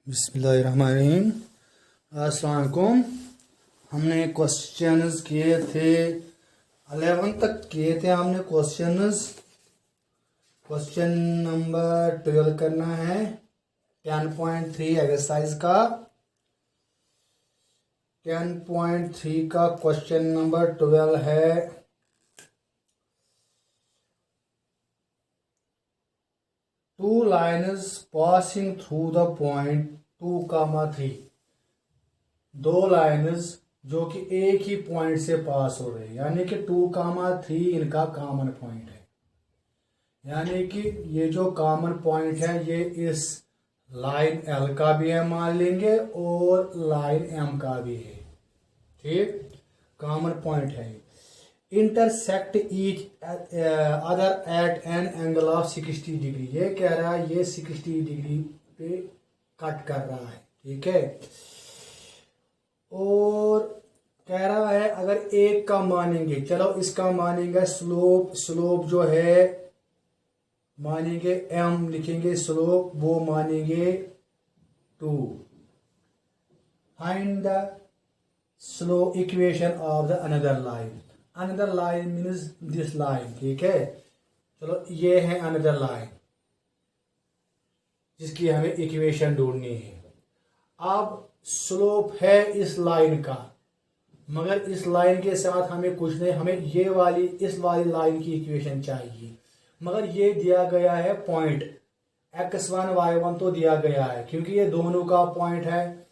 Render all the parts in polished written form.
बिस्मिल्लाहिर्रहमानिर्रहीम। अस्सलाम वालेकुम। हमने क्वेश्चंस किए थे 11 तक किए थे हमने क्वेश्चंस। क्वेश्चन नंबर 12 करना है 10.3 एक्सरसाइज का। 10.3 का क्वेश्चन नंबर 12 है two lines passing through the point 2, 3। दो लाइन्स जो कि एक ही पॉइंट से पास हो रही है, यानी कि 2, 3 इनका कॉमन पॉइंट है। यानी कि ये जो कॉमन पॉइंट है ये इस लाइन एल का भी है मान लेंगे और लाइन एम का भी है। ठीक, कॉमन पॉइंट है। Intersect each other at an angle of 60 degree. ये कह रहा है ये 60 डिग्री पे कट कर रहा है। ठीक है, और कह रहा है अगर एक का मानेंगे, चलो इसका मानेंगे स्लोप जो है मानेंगे एम, लिखेंगे स्लोप, वो मानेंगे 2। Find the slow equation of the another line. Another line means this line. ठीक है, चलो ये है अनदर लाइन जिसकी हमें इक्वेशन ढूंढनी है। अब स्लोप है इस लाइन का, मगर इस लाइन के साथ हमें कुछ नहीं, हमें इस वाली लाइन की इक्वेशन चाहिए। मगर ये दिया गया है पॉइंट x1 y1 तो दिया गया है क्योंकि ये दोनों का पॉइंट है।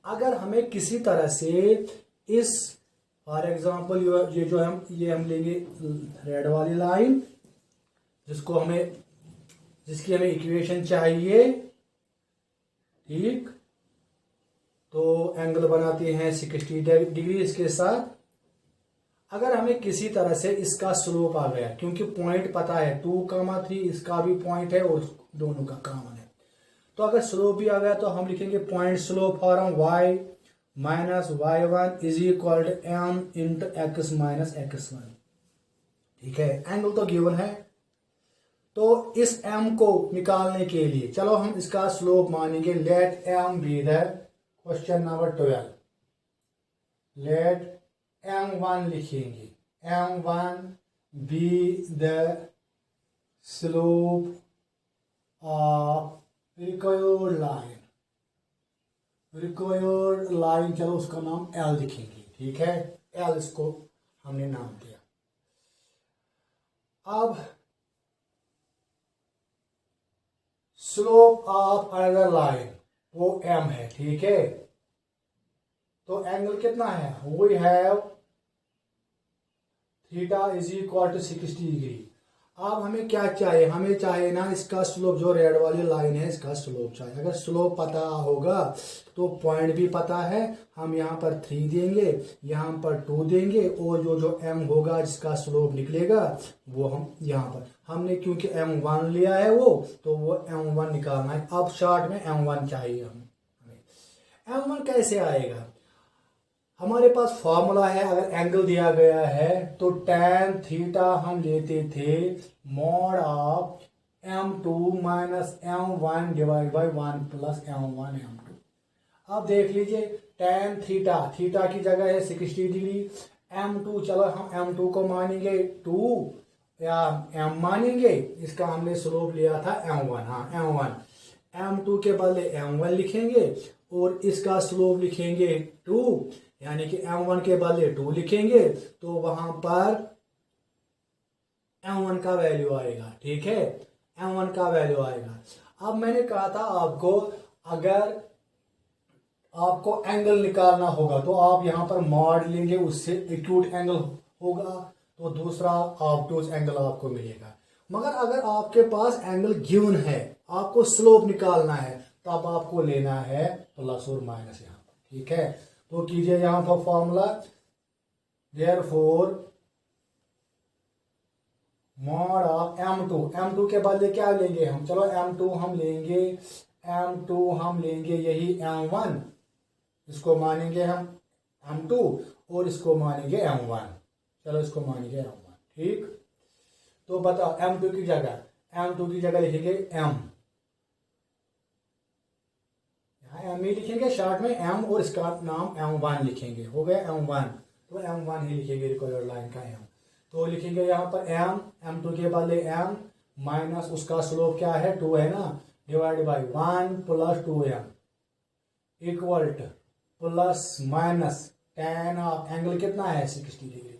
अगर हमें किसी तरह से इस फॉर एग्जांपल ये हम लेंगे रेड वाली लाइन जिसकी हमें इक्वेशन चाहिए। ठीक, तो एंगल बनाते हैं 60 डिग्री इसके साथ। अगर हमें किसी तरह से इसका स्लोप आ गया, क्योंकि पॉइंट पता है 2, 3 इसका भी पॉइंट है और दोनों का कॉमन है, तो अगर स्लोप भी आ गया तो हम लिखेंगे point slope form y minus y1 is equal to m into x minus x1। ठीक है, एंगल तो गिवन है, तो इस m को निकालने के लिए चलो हम इसका स्लोप मानेंगे। Let m be the question number 12। Let m1 लिखेंगे, m1 be the slope of required line. चलो उसका नाम L लिखेंगे। ठीक है, L इसको हमने नाम दिया। अब स्लोप ऑफ अनदर लाइन वो M है। ठीक है, तो एंगल कितना है, we have theta is equal to 60 degree. अब हमें क्या चाहिए, हमें चाहिए ना इसका स्लोप, जो रेड वाली लाइन है इसका स्लोप चाहिए। अगर स्लोप पता होगा तो पॉइंट भी पता है, हम यहाँ पर 3 देंगे, यहाँ पर 2 देंगे, और जो m होगा जिसका स्लोप निकलेगा वो हम यहाँ पर, हमने क्योंकि m1 लिया है तो वो m1 निकालना है। अब शॉर्ट में m1 चाहिए हमें। m1 कैसे आएगा, हमारे पास फॉर्मूला है। अगर एंगल दिया गया है तो tan थीटा हम लेते थे mod of m2 minus m1 divide by 1 plus m1 m2। अब देख लीजिए tan थीटा की जगह है 60 डिग्री। m2 चलो हम m2 को मानेंगे 2 या m मानेंगे, इसका हमने स्लोप लिया था m1। हाँ m1, m2 के बदले m1 लिखेंगे और इसका स्लोप लिखेंगे 2, यानी कि m1 के बदले 2 लिखेंगे तो वहां पर m1 का वैल्यू आएगा। ठीक है, m1 का वैल्यू आएगा। अब मैंने कहा था आपको अगर आपको एंगल निकालना होगा तो आप यहां पर मॉड लेंगे, उससे एक्यूट एंगल होगा तो दूसरा ऑब्टूज एंगल आपको मिलेगा। मगर अगर आपके पास एंगल गिवन है, आपको स्लोप निकालना है, तब आपको लेना है प्लस और माइनस यहाँ पर। ठीक है, तो कीजिए यहां पर formula, therefore mod of m2 के बदले क्या लेंगे हम, चलो m2 हम लेंगे यही m1, इसको मानेंगे हम m2 और इसको मानेंगे m1। चलो इसको मानेंगे m1। ठीक, तो बताओ m2 की जगह लिखेंगे m, एम ही लिखेंगे शॉर्ट में एम, और इसका नाम M1 लिखेंगे, हो गया M1। तो M1 ही लिखेंगे रिक्वायर्ड लाइन का M। तो लिखेंगे यहाँ पर M2 के बदले M माइनस उसका स्लोप क्या है 2 है ना, divide by 1 plus 2M equal two plus minus tan of angle कितना है 60 डिग्री।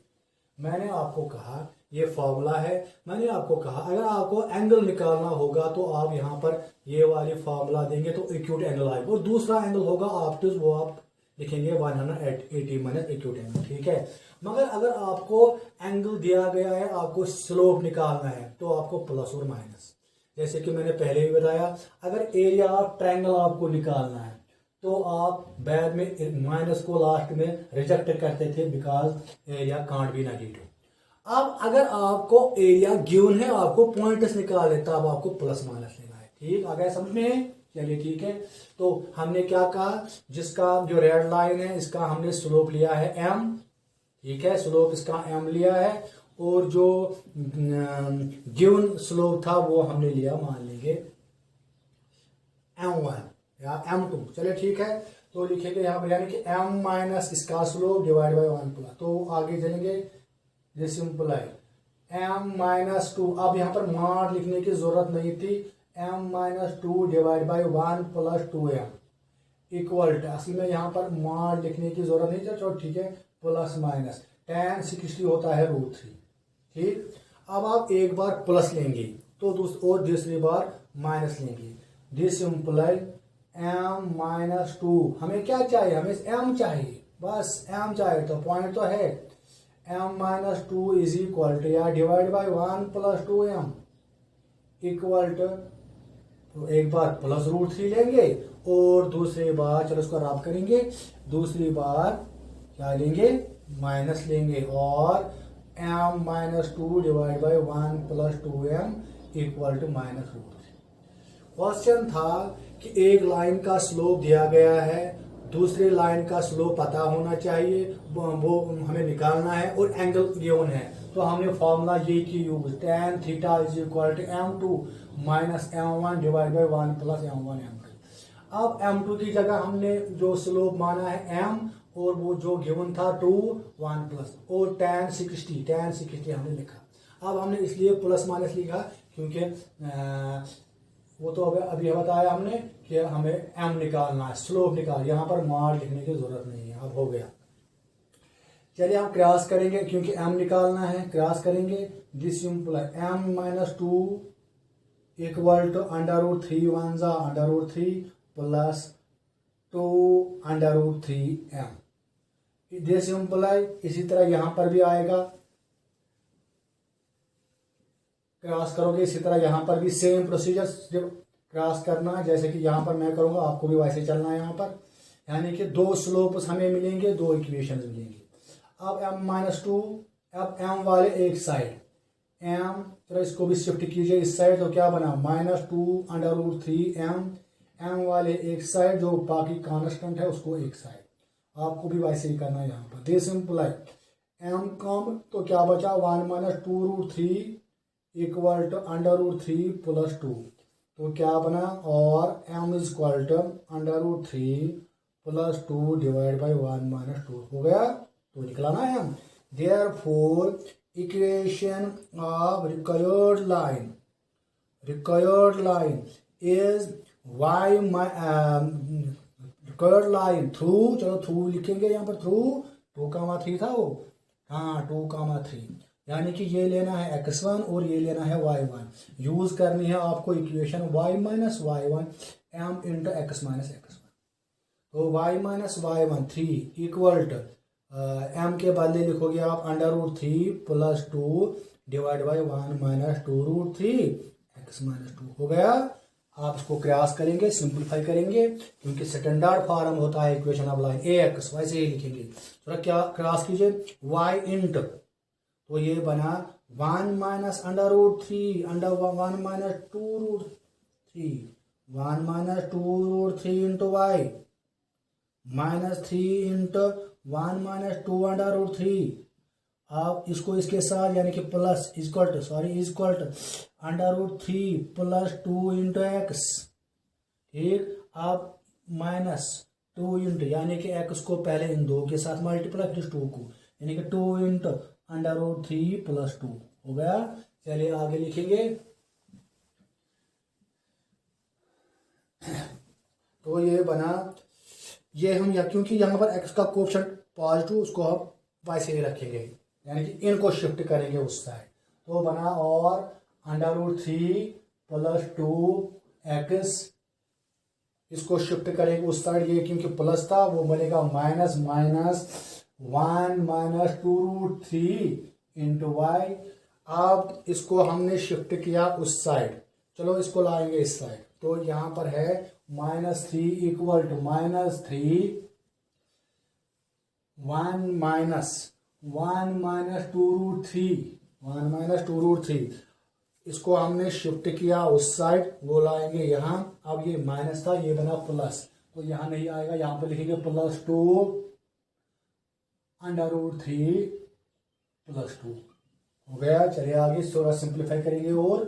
मैंने आपको कहा ये फॉर्मूला है, मैंने आपको कहा अगर आपको एंगल निकालना होगा तो आप यहाँ पर ये वाली फॉर्मूला देंगे तो एक्यूट एंगल आएगा, और दूसरा एंगल होगा ऑब्टूज, वो आप लिखेंगे 180 माइनस एक्यूट एंगल, ठीक है। मगर अगर आपको एंगल दिया गया है, आपको स्लोप निकालना है, तो आपको प्लस और माइनस, जैसे कि मैंने पहले भी बताया, अगर एरिया ऑफ ट्रायंगल आपको निकालना है तो आप बाद में माइनस को लास्ट में रिजेक्ट करते थे because area can't be negative. अब अगर आपको एरिया गिवन है, आपको पॉइंट्स निकाले, तब आपको प्लस माइनस लेना है, ठीक आ गया समझ में। चलिए ठीक है, तो हमने क्या कहा, जिसका जो रेड लाइन है इसका हमने स्लोप लिया है M, ठीक है, स्लोप इसका M लिया है, और जो गिवन स्लोप था वो हमने लिया, मान लेंगे M1 या M2। चलिए ठीक है, तो लिखेंगे यहाँ पर यानी कि M माइनस इसका स्लोप डिवाइड बाई 1 प्लस, तो आगे चलेंगे दिस सिंपलाई M माइनस 2। अब यहाँ पर मॉड लिखने की जरूरत नहीं थी, M minus 2 divide by 1 plus 2M equal to, असल में यहाँ पर मॉड लिखने की जरूरत नहीं थी, चलो ठीक है, प्लस माइनस tan 60 होता है √3, ठीक। अब आप एक बार प्लस लेंगे तो और दूसरी बार माइनस लेंगे, दिस सिंपलाई M माइनस 2। हमें क्या चाहिए, हमें M चाहिए, बस M चाहिए, तो पॉइंट तो है M minus 2 is equal to या divide by 1 plus 2M equal to, तो एक बार प्लस √3 लेंगे और दूसरी बार, चलो इसको रब करेंगे, दूसरी बार क्या लेंगे, माइनस लेंगे, और M minus 2 divide by 1 plus 2M equal to minus √3। Question था कि एक लाइन का स्लोप दिया गया है, दूसरे लाइन का स्लोप पता होना चाहिए, वो हमें निकालना है, और एंगल गिवन है, तो हमने फॉर्मूला ये की use, tan theta is equal to M2 minus M1 divide by 1 plus M1 M2। अब M2 की जगह हमने जो स्लोप माना है M, और वो जो गिवन था 2 1 प्लस, और tan 60 हमने लिखा। अब हमने इसलिए प्लस माइनस लिखा क्योंकि वो तो अभी बताया हमने कि हमें M निकालना है, स्लोप निकाल, यहाँ पर मॉड लिखने की जरूरत नहीं है, अब हो गया। चलिए हम क्रॉस करेंगे, क्योंकि M निकालना है, क्रॉस करेंगे, दिस सिंपल है M माइनस 2 इक्वल टू √3 1 जा √3 प्लस 2 √3M, दिस सिंपल है। इसी तरह यहाँ पर भी आएगा, क्रॉस करोगे, इसी तरह यहाँ पर भी सेम प्रोसीजर जब क्रॉस करना है, जैसे कि यहाँ पर मैं करूँगा, आपको भी वैसे चलना है यहाँ पर, यानी कि दो स्लोप्स हमें मिलेंगे, दो इक्वेशंस मिलेंगे। अब M माइनस 2, अब M वाले एक साइड M, चलो इसको भी शिफ्ट कीजिए इस साइड, तो क्या बना माइनस 2 √3M, M वाले एक साइड, जो बाकी कांस्टेंट है उसको एक साइड, आपको भी वैसे ही करना है यहाँ पर। दिस सिंपल है M कम, तो क्या बचा 1 माइनस 2 √3 इक्वल टू √3 प्लस 2, तो क्या बना, और M is equal to √3 plus 2 divide by 1 minus 2 हो गया, तो निकला ना M। Therefore equation of required line is y required line through, चलो थ्रू लिखेंगे यहाँ पर, थ्रू 2,3 था वो, हाँ 2,3, यानी कि ये लेना है x1 और ये लेना है y1, यूज करनी है आपको equation y minus y1 M into x minus x1, तो y minus y1 3 equal to M के बदले लिखोगे आप √3 plus 2 divide by 1 minus 2 √3 x minus 2 हो गया। आप इसको क्रॉस करेंगे, सिंपलीफाई करेंगे, क्योंकि स्टैंडर्ड फॉर्म होता है इक्वेशन ऑफ लाइन ax, वैसे ही लिखेंगे, थोड़ा क्या क्रॉस कीजिए y इंटू, तो ये बना 1 minus √3 1 minus 2 √3 1 minus 2 √3 into y minus 3 into 1 minus 2 √3। आप इसको इसके साथ यानी कि plus equal to √3 plus 2 into x, ठीक। आप -2 इंटू, यानी कि x को पहले इन दो के साथ मल्टीप्लाई फिर 2 को, यानी कि 2 इंटू √3 + 2 हो गया। चलिए आगे लिखेंगे। तो ये बना, ये हम क्योंकि यहाँ पर x का कोएफिशिएंट पॉजिटिव, उसको हम वैसे ही रखेंगे, यानी कि इनको शिफ्ट करेंगे उस साइड। तो बना और √3 + 2x, इसको शिफ्ट करेंगे उस साइड, ये क्योंकि प्लस था वो बनेगा माइनस, -1 - 2√3 इंटू y। अब इसको हमने शिफ्ट किया उस साइड, चलो इसको लाएंगे इस साइड। तो यहां पर है -3 = -3 1 - 2√3 इसको हमने शिफ्ट किया उस साइड, वो लाएंगे यहाँ। अब ये माइनस था, ये बना प्लस, तो यहाँ नहीं आएगा, यहाँ पर लिखेंगे +2 √3 + 2 हो गया। चलिए आगे थोड़ा सिंप्लीफाई करेंगे। और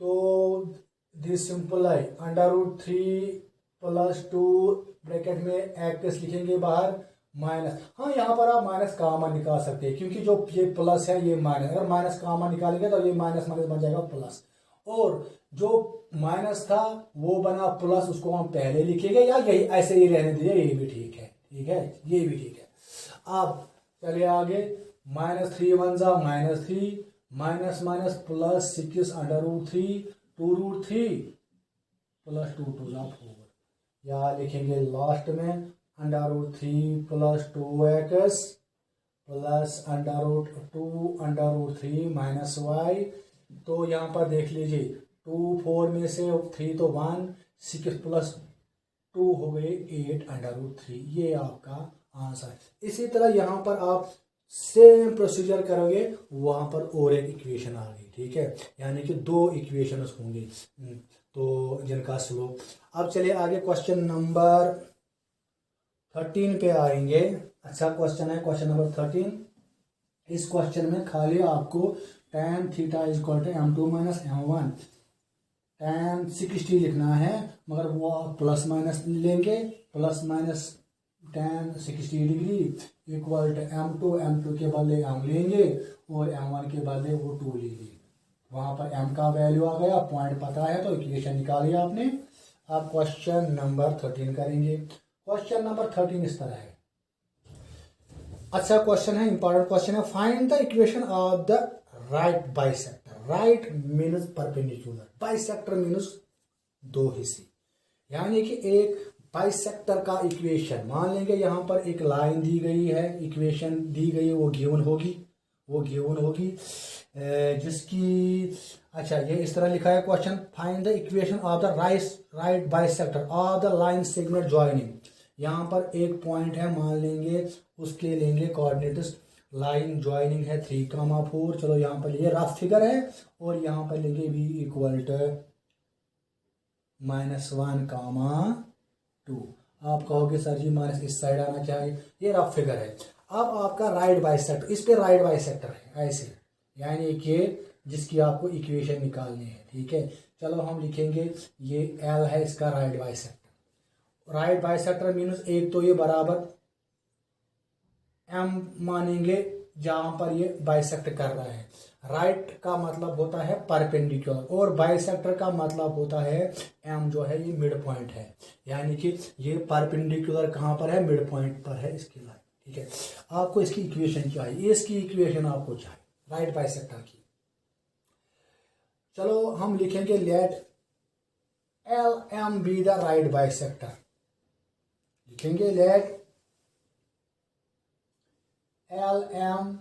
तो दिस सिंपल है, √3 + 2 ब्रैकेट में x लिखेंगे बाहर, माइनस, हाँ यहाँ पर आप माइनस कॉमन निकाल सकते हैं, क्योंकि जो ये प्लस है ये माइनस, अगर माइनस कॉमन निकालेंगे तो ये माइनस बन जाएगा प्लस। और जो माइनस था वो बना प्लस, उसको हम पहले लिखेंगे, या यही ऐसे ही रहने दीजिए, ये भी ठीक है, ठीक है, ये भी ठीक है। अब चलिए आगे, -3 × 1 = -3, -6 √3 2√3 + 2 2 4, या लिखेंगे लास्ट में √3 + 2x + √2 √3 -y। तो यहाँ पर देख लीजिए, 2 4 में से 3 तो 1, 6 + 2 हो गए 8 √3, ये आपका आंसर है। इसी तरह यहाँ पर आप सेम प्रोसीजर करोगे, वहां पर और एक इक्वेशन आ गई, ठीक है, यानी कि 2 इक्वेशन होंगे तो जिनका स्लोप। अब चलिए आगे क्वेश्चन नंबर 13 पे आएंगे। अच्छा क्वेश्चन है, क्वेश्चन नंबर 13। इस क्वेश्चन में खाली आपको tan θ = m2 - m1 tan 60 लिखना है, मगर वो आप प्लस माइनस लेंगे, tan 60 डिग्री = m2 के बदले m लेंगे और m1 के बदले वो 2 लेंगे। वहां पर m का वैल्यू आ गया, पॉइंट पता है तो इक्वेशन निकाली आपने। अब क्वेश्चन नंबर 13 करेंगे। क्वेश्चन नंबर 13 इस तरह है, अच्छा क्वेश्चन है, इंपॉर्टेंट क्वेश्चन है। Find the equation of the right bisector. Right means perpendicular, bisector means 2 हिस्से, यानी कि एक बाइसेक्टर का इक्वेशन मान लेंगे। यहां पर एक लाइन दी गई है, इक्वेशन दी गई, वो गिवन होगी, जिसकी, अच्छा ये इस तरह लिखा है question, find the equation of the right bisector of the line segment joining. यहाँ पर एक पॉइंट है, मान लेंगे, उसके लेंगे कोऑर्डिनेट्स, लाइन ज्वाइनिंग है 3, 4, चलो यहाँ पर ये रफ फिगर है, और यहाँ पर लेंगे v = -1, 2। आप कहोगे सर जी माइनस इस साइड आना चाहिए, ये रफ फिगर है। अब आपका राइट बाइसेक्टर, इस पे राइट बाइसेक्टर है ऐसे, यानी कि जिसकी आपको इक्वेशन निकालनी है, ठीक है। चलो हम लिखेंगे, ये L है इसका right bisector. Right bisector means एक तो ये बराबर M मानेंगे जहां पर ये बाइसेक्ट कर रहा है। राइट का मतलब होता है परपेंडिकुलर, और बाइसेक्टर का मतलब होता है M जो है ये मिड पॉइंट है, यानी कि ये परपेंडिकुलर कहां पर है, मिड पॉइंट पर है इसकी लाइन, ठीक है। आपको इसकी इक्वेशन चाहिए, इसकी इक्वेशन आपको चाहिए राइट बाइसेक्टर की। चलो हम लिखेंगे, let LM be the right bisector. लिखेंगे let LM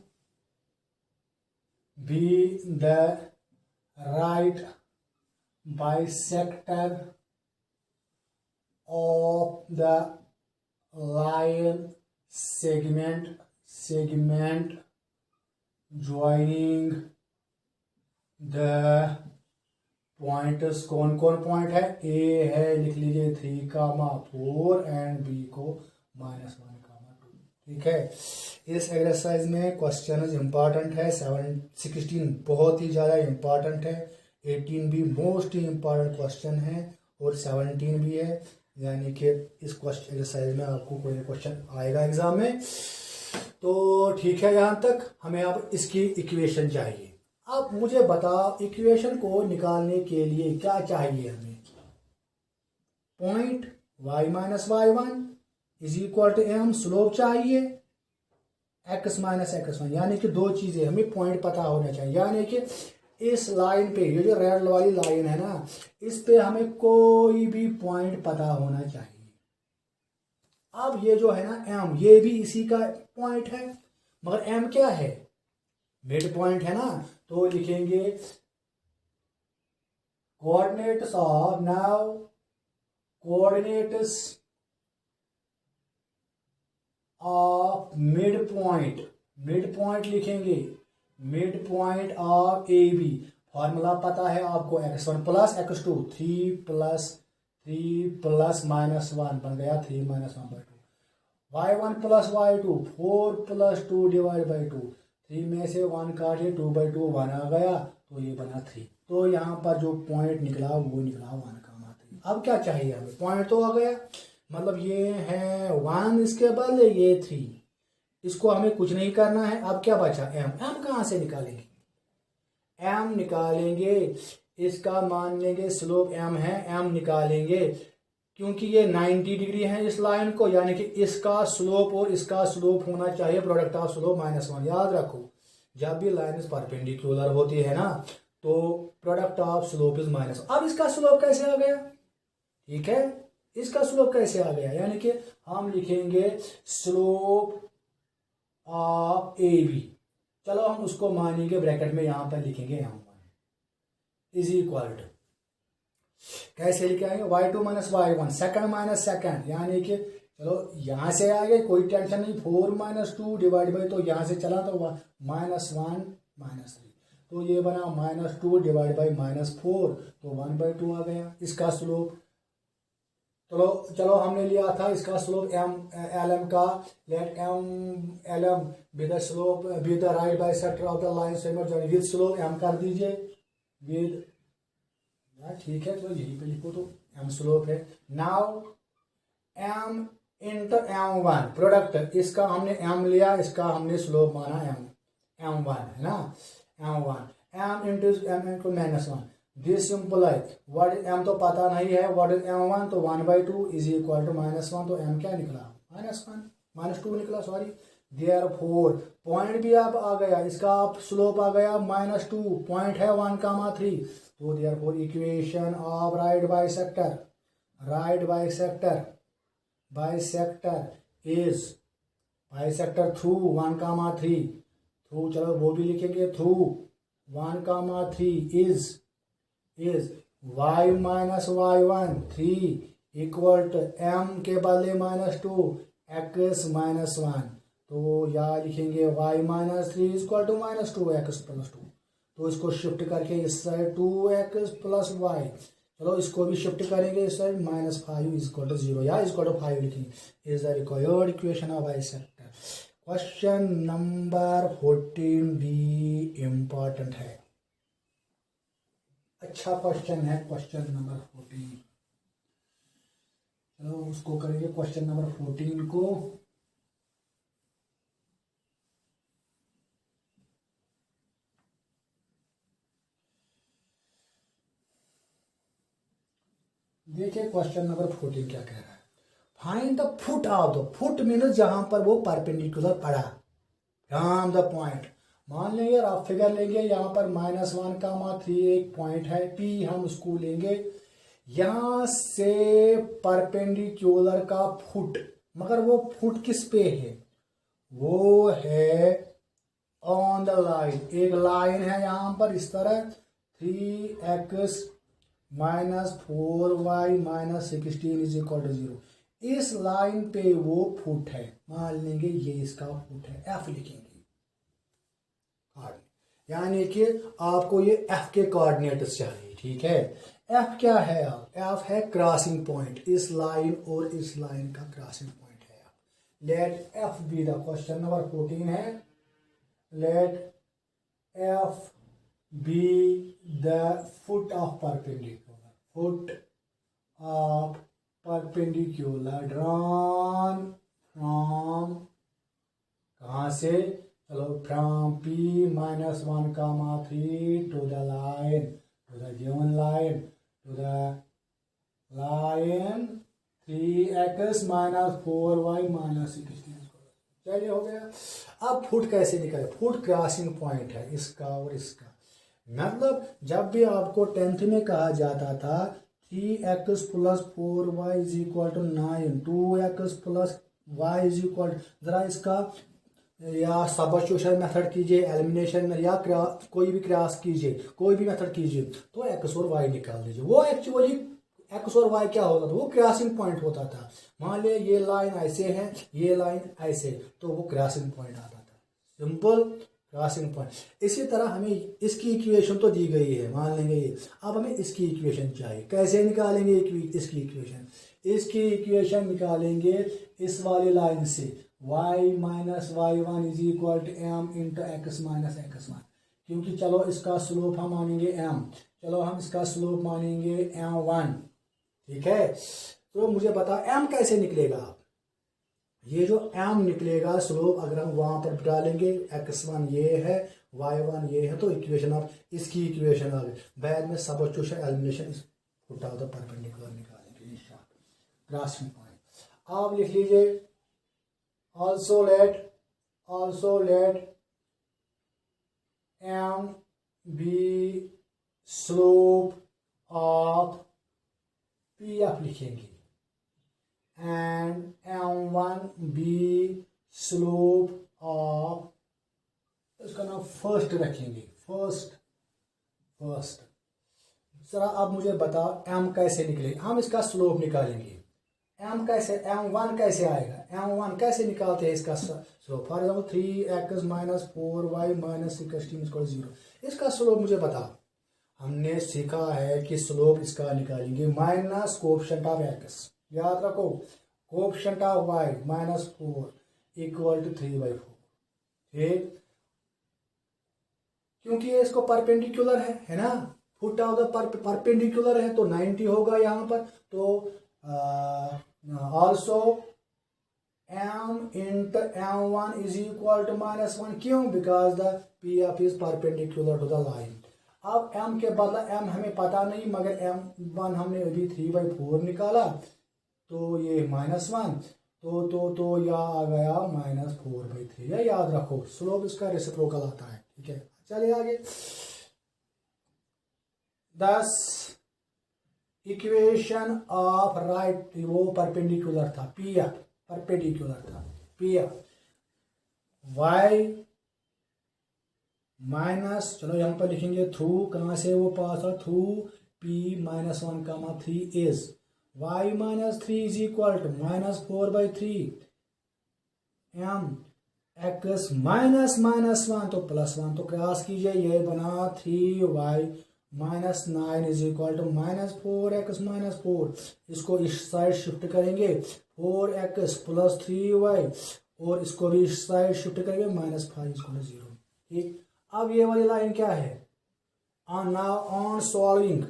be the right bisector of the line segment joining the points। कौन कौन पॉइंट है, A है, लिख लीजिए 3, 4 एंड B को -1, 2, ठीक है। इस एक्सरसाइज में क्वेश्चन इंपॉर्टेंट है, 16 बहुत ही ज़्यादा इंपॉर्टेंट है, 18 भी मोस्ट इंपॉर्टेंट क्वेश्चन है, और 17 भी है। यानी कि इस क्वेश्चन एक्सरसाइज में आपको कोई क्वेश्चन आएगा एग्जाम में। तो ठीक है, यहाँ तक हमें अब इसकी इक्वेशन चाहिए। अब मुझे बताओ इक्वेशन को निकालने के लिए क्या चाहिए हमें। Point y minus y one is equal to m, slope चाहिए x माइनस एक्स वन, यानी कि दो चीजें हमें पॉइंट पता होना चाहिए। यानी कि इस लाइन पे, ये जो रेड वाली लाइन है ना, इस पे हमें कोई भी पॉइंट पता होना चाहिए। अब ये जो है ना m, ये भी इसी का पॉइंट है, मगर m क्या है, मिड पॉइंट है ना। तो लिखेंगे coordinates of, now coordinates of mid point, mid point लिखेंगे, mid point of A B. Formula पता है आपको, x1 plus x2, 3 plus minus one बन गया 3 minus one by two. y1 plus y2, 4 plus 2 divide by 2, 3 में से 1 काटिए, 2 by 2 1 आ गया, तो ये बना 3। तो यहाँ पर जो पॉइंट निकला वो निकला 1 का 3। अब क्या चाहिए हमें, पॉइंट तो आ गया, मतलब ये है 1, इसके बदले ये 3, इसको हमें कुछ नहीं करना है। अब क्या बचा, m कहाँ से निकालेंगे, m निकालेंगे, इसका मान लेंगे स्लोप m है, m निकालेंगे क्योंकि ये 90 डिग्री है इस लाइन को, यानी कि इसका स्लोप और इसका स्लोप होना चाहिए प्रोडक्ट ऑफ स्लोप -1। याद रखो, जब भी लाइन परपेंडिकुलर होती है ना, तो प्रोडक्ट ऑफ स्लोप इज -1। अब इसका स्लोप कैसे आ गया, ठीक है, इसका स्लोप कैसे आ गया, यानी कि हम लिखेंगे स्लोप ऑफ ए बी। चलो हम उसको मानेंगे ब्रैकेट में, यहां पर लिखेंगे m1 इज इक्वल टू, कैसे लिखे आएंगे, y2 minus y one, second minus second, यानी कि चलो यहां से आ गए, कोई टेंशन नहीं, 4 माइनस 2 डिवाइड बाई, तो यहां से चला तो -1 -3, तो ये बना -2 डिवाइड बाई -4, तो 1/2 आ गया इसका स्लोप। चलो हमने लिया था इसका स्लोप lm का, let lm be the slope, be the right bisector of the line segment with slope m कर दीजिए विद, ठीक है, तो यहीं पे लिखो, तो m स्लोप है। Now m into m1 product, इसका हमने m लिया, इसका हमने स्लोप माना m1 है ना, m1 m into -1, this imply what is m तो पता नहीं है, व्हाट इज m1, तो 1/2 इज इक्वल टू -1, तो m क्या निकला, -2 निकला, सॉरी। देयरफॉर पॉइंट भी अब आ गया, इसका आप स्लोप आ गया -2, पॉइंट है 1,3, तो therefore equation of right bisector is bisector through 1,3, through, चलो वो भी लिखेंगे, through 1,3 is y minus y one 3 equal to m के बदले -2 x -1, तो यहाँ लिखेंगे y -3 इक्वल टू -2 x + 2, तो इसको शिफ्ट करके इस साइड 2x + y, चलो इसको भी शिफ्ट करेंगे इस साइड, -5 इक्वल टू 0, या इक्वल टू 5 लिखेंगे, is the required equation of bisector. Question number 14 भी इंपॉर्टेंट है, अच्छा क्वेश्चन है, क्वेश्चन नंबर 14। चलो उसको करेंगे, क्वेश्चन नंबर 14 को। देखिए क्वेश्चन नंबर 14 क्या कह रहा है, find the foot of the, foot means जहां पर वो परपेंडिकुलर पड़ा, फ्रॉम द पॉइंट, मान लेंगे आप फिगर लेंगे, यहाँ पर -1,3 एक पॉइंट है P, हम उसको लेंगे, यहां से परपेंडिकुलर का फुट, मगर वो फुट किस पे है, वो है ऑन द लाइन, एक लाइन है यहाँ पर इस तरह 3x - 4y - 16 is equal to 0, इस लाइन पे वो फुट है, मान लेंगे ये इसका फुट है, F लिखेंगे, यानी कि आपको ये f के कोऑर्डिनेट्स चाहिए, ठीक है। f क्या है, f है क्रॉसिंग पॉइंट, इस लाइन और इस लाइन का क्रॉसिंग पॉइंट है। Let f be the, question number 14 है, let f be the foot of perpendicular, foot of perpendicular drawn from, कहाँ से, चलो from P minus 1 comma 3 to the line, to the given line, to the line 3x minus 4y minus 16। चलिए हो गया। अब foot कैसे निकाले, foot crossing point है इसका और इसका। मतलब जब भी आपको 10th में कहा जाता था 3x plus 4y is equal to 9, 2x plus y is equal, जरा इसका या सबस्टिट्यूशन मेथड कीजिए, एलिमिनेशन में, या कोई भी क्रॉस कीजिए, कोई भी मेथड कीजिए, तो x और y निकाल दीजिए। वो एक्चुअली x और y क्या होता था, वो क्रॉसिंग पॉइंट होता था। मान लिया ये लाइन ऐसे है, ये लाइन ऐसे, तो वो क्रॉसिंग पॉइंट आता था, सिंपल क्रॉसिंग पॉइंट। इसी तरह हमें इसकी इक्वेशन तो दी गई है, मान लेंगे ये। अब हमें इसकी इक्वेशन चाहिए, कैसे निकालेंगे इसकी इक्वेशन? इसकी इक्वेशन निकालेंगे इस वाली लाइन से, y minus y1 is equal to m into x minus x1, क्योंकि चलो इसका स्लोप हम मानेंगे m, चलो हम इसका स्लोप मानेंगे m1, ठीक है। तो मुझे बताओ m कैसे निकलेगा? ये जो m निकलेगा स्लोप, अगर हम वहां पर डालेंगे x1 ये है, y1 ये है, तो इक्वेशन आप इसकी इक्वेशन आ गई। बाद में substitution elimination put out the perpendicular निकालेंगे इंशाअल्लाह। क्रॉसिंग पॉइंट आप लिख लीजिए, also let m be slope of pf लिखेंगे, and m1 be slope of, इसका नाम फर्स्ट रखेंगे, फर्स्ट। जरा अब मुझे बताओ m कैसे निकलेगा, हम इसका स्लोप निकालेंगे। m कैसे, m1 कैसे आएगा, m1 कैसे निकालते हैं इसका slope? For example 3x minus 4y minus 16 equal 0, इसका स्लोप मुझे बताओ। हमने सीखा है कि स्लोप इसका निकालेंगे माइनस कोएफिशिएंट ऑफ x, याद रखो, coefficient of y minus 4 equal to 3/4, ठीक, क्योंकि ये इसको परपेंडिकुलर है ना, फुट ऑफ द परपेंडिकुलर है, तो 90 होगा यहाँ पर। तो also m into m1 is equal to -1, क्यों? Because the PF is perpendicular to the line। अब m के बदला m हमें पता नहीं, मगर m1 हमने अभी 3/4 निकाला, तो ये -1, तो यह आ गया -4/3, या याद रखो स्लोप इसका रेसिप्रोकल आता है, ठीक है। चलिए आगे। 10 इक्वेशन ऑफ राइट, वो परपेंडिकुलर था, PF परपेंडिकुलर था, PF y माइनस, चलो यहाँ पर लिखेंगे थ्रू, कहाँ से वो पास था, through P minus 1 comma 3 is y minus 3 is equal to -4/3 m x minus -1, तो +1, तो क्रॉस कीजिए, ये बना 3y minus 9 is equal to -4x minus 4, इसको इस साइड शिफ्ट करेंगे, 4x प्लस 3y, और इसको भी इस साइड शिफ्ट करेंगे, -5 इज इक्वल टू 0, ठीक। अब ये वाली लाइन क्या है, ऑन सॉल्विंग,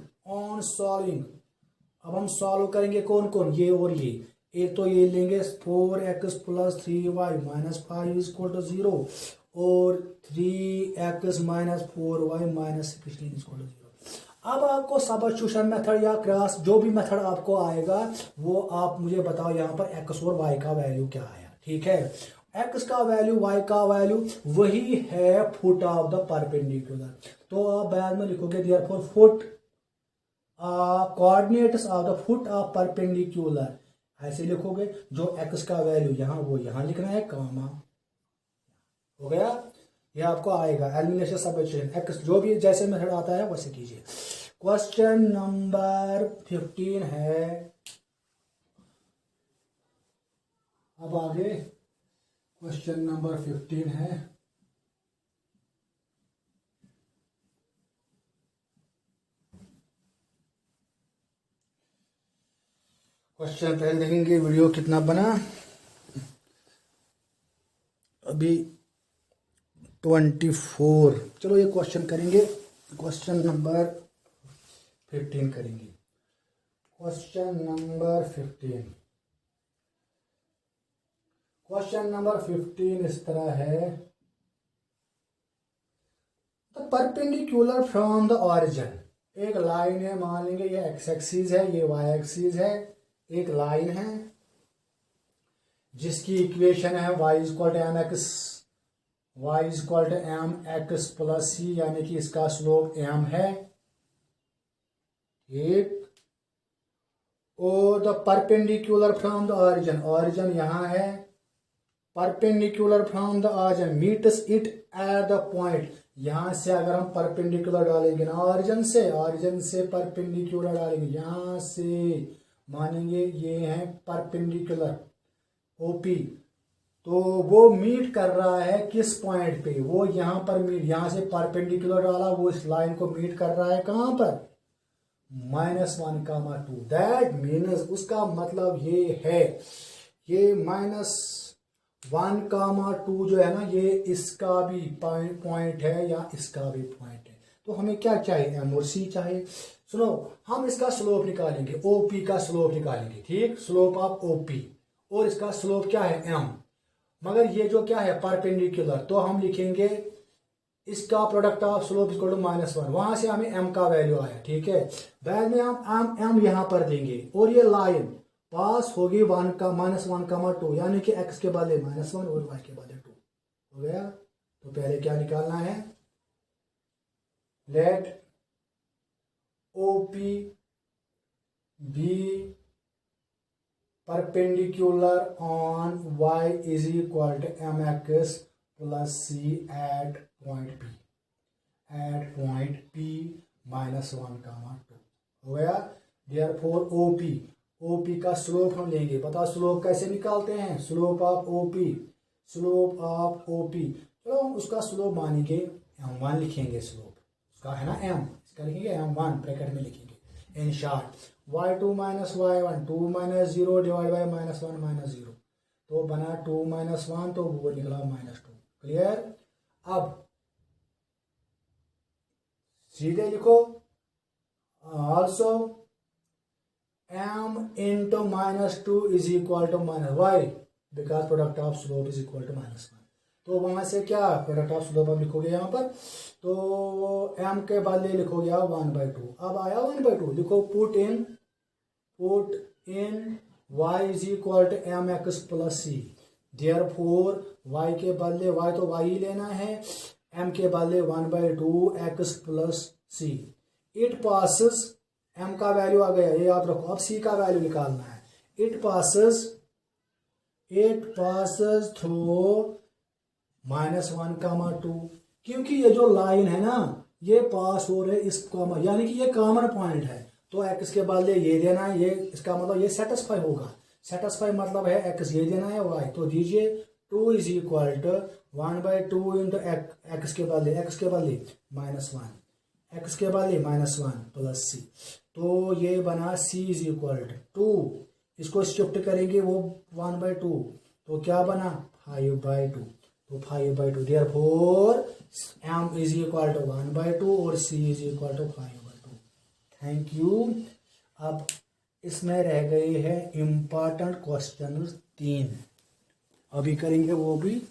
अब हम सॉल्व करेंगे कौन, ये और ये। एक तो ये लेंगे 4x plus 3y minus 5 is equal to 0, और 3x minus 4y minus 16 is equal to 0। अब आपको सबस्टिट्यूशन मेथड या क्रॉस, जो भी मेथड आपको आएगा, वो आप मुझे बताओ यहाँ पर x और y का वैल्यू क्या आया, ठीक है। x का वैल्यू, y का वैल्यू वही है फुट ऑफ द परपेंडिकुलर, तो आप बाद में लिखोगे therefore foot coordinates of the foot of perpendicular, ऐसे लिखोगे। जो x का वैल्यू यहाँ, वो यहाँ लिखना है, कामा, हो गया। ये आपको आएगा एलिमिनेशन सबस्टिट्यूशन, x जो भी जैसे मेथड आता है वैसे कीजिए। क्वेश्चन नंबर 15 है, अब आगे क्वेश्चन नंबर 15 है। क्वेश्चन पहले देखेंगे वीडियो कितना बना, अभी 24। चलो ये क्वेश्चन करेंगे, क्वेश्चन नंबर 15 करेंगे। Question number 15। क्वेश्चन नंबर 15 इस तरह है, the perpendicular from the origin. एक लाइन है, मान लेंगे ये एक्स एक्सिस है, ये वाई एक्सिस है, एक लाइन है जिसकी इक्वेशन है y equal to m x, y equal to m x plus c, यानी कि इसका स्लोप m है, ठीक। और the perpendicular from the origin, origin यहां है, perpendicular from the origin meets it at the point. यहां से अगर हम परपेंडिकुलर डालेंगे ना, ऑरिजिन से परपेंडिकुलर डालेंगे, यहां से मानेंगे ये है परपेंडिकुलर ओपी, तो वो मीट कर रहा है किस पॉइंट पे, वो यहां पर मीट, यहां से परपेंडिकुलर डाला, वो इस लाइन को मीट कर रहा है कहां पर, -1,2। दैट मीन्स, उसका मतलब ये है, ये -1,2 जो है ना, ये इसका भी पॉइंट है या इसका भी पॉइंट है। तो हमें क्या चाहिए, एम और सी चाहिए। सुनो, हम इसका स्लोप निकालेंगे, ओपी का स्लोप निकालेंगे, ठीक, स्लोप ऑफ ओपी, और इसका स्लोप क्या है, एम। मगर ये जो क्या है परपेंडिकुलर, तो हम लिखेंगे इसका product of slope equal to -1, वहां से हमें m का वैल्यू आया, ठीक है। बाद में हम m यहां पर देंगे, और ये लाइन पास होगी -1,2, यानी कि x के बदले -1 और y के बदले 2 हो गया। तो पहले क्या निकालना है, let OP be perpendicular on y is equal to mx plus c at point P, -1,2 हो गया। Therefore OP का स्लोप हम लेंगे, बताओ स्लोप कैसे निकालते हैं, स्लोप ऑफ OP, चलो हम उसका स्लोप मानेंगे m1 लिखेंगे, स्लोप उसका है ना m, इसका लिखेंगे m1 ब्रैकेट में लिखेंगे। In short y2 - y1, 2 - 0 divide by -1 -0, तो बना 2 - 1, तो वो निकला -2। क्लियर। अब सीधे लिखो, also m into -2 is equal to -y, because product of slope is equal to -1। तो वहां से क्या प्रोडक्ट ऑफ स्लोप आप लिखोगे यहाँ पर, तो m के बदले लिखोगे 1/2। अब आया 1/2, लिखो put in y is equal to mx plus c। Therefore y के बदले y तो y ही लेना है, m के बदले 1/2 x plus c। It passes, m का वैल्यू आ गया, ये याद रखो। अब c का वैल्यू निकालना है। इट पासिस थ्रू -1,2, क्योंकि ये जो लाइन है ना, ये पास हो रहे इस कॉमन, यानी कि ये कॉमन पॉइंट है, तो x के बदले ये देना है, ये इसका मतलब ये सेटिस्फाई होगा। सेटिस्फाई मतलब है x ये देना है, y तो दीजिए 2 is equal to 1/2 into x के बदले -1, x के बदले -1 प्लस c, तो ये बना c इज इक्वल टू 2, इसको शिफ्ट करेंगे वो 1/2, तो क्या बना 5/2, तो 5/2। Therefore m is equal to 1/2 और c is equal to 5/2। Thank you. अब इसमें रह गए हैं इम्पॉर्टेंट क्वेश्चन 3, अभी करेंगे वो भी।